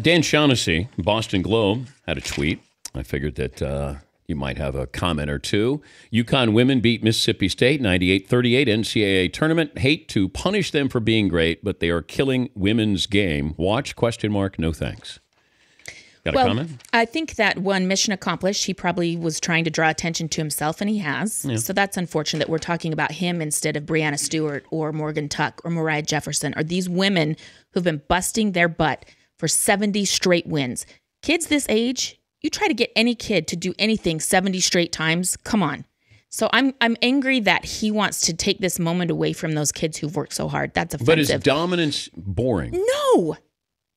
Dan Shaughnessy, Boston Globe, had a tweet. I figured that you might have a comment or two. UConn women beat Mississippi State 98-38 NCAA tournament. Hate to punish them for being great, but they are killing women's game. Watch, ? No thanks. Got a comment? I think that one, mission accomplished. He probably was trying to draw attention to himself, and he has. Yeah. So that's unfortunate that we're talking about him instead of Breanna Stewart or Morgan Tuck or Mariah Jefferson or these women who've been busting their butt for 70 straight wins. Kids this age, you try to get any kid to do anything 70 straight times, come on. So I'm angry that he wants to take this moment away from those kids who've worked so hard. That's offensive. But is dominance boring? No,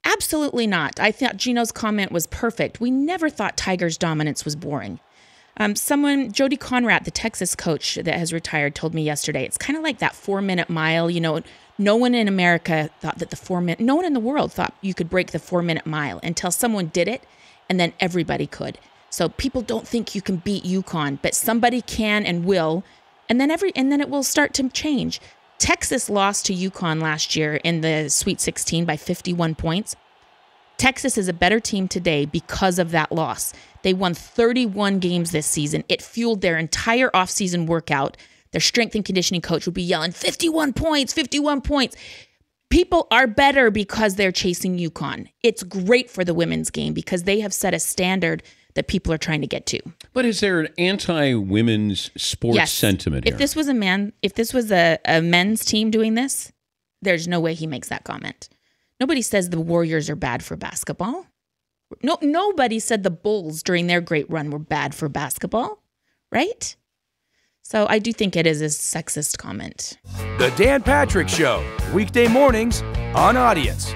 absolutely not. I thought Gino's comment was perfect. We never thought Tigers' dominance was boring. Jody Conrad, the Texas coach that has retired, told me yesterday, it's kind of like that 4-minute mile. You know, no one in America thought that no one in the world thought you could break the 4-minute mile until someone did it, and then everybody could. So people don't think you can beat UConn, but somebody can and will, and then it will start to change. Texas lost to UConn last year in the Sweet 16 by 51 points. Texas is a better team today because of that loss. They won 31 games this season. It fueled their entire offseason workout. Their strength and conditioning coach would be yelling, 51 points, 51 points. People are better because they're chasing UConn. It's great for the women's game because they have set a standard that people are trying to get to. But is there an anti-women's sports sentiment here? If this was a men's team doing this, there's no way he makes that comment. Nobody says the Warriors are bad for basketball. No, nobody said the Bulls during their great run were bad for basketball, right? So I do think it is a sexist comment. The Dan Patrick Show, weekday mornings on Audience.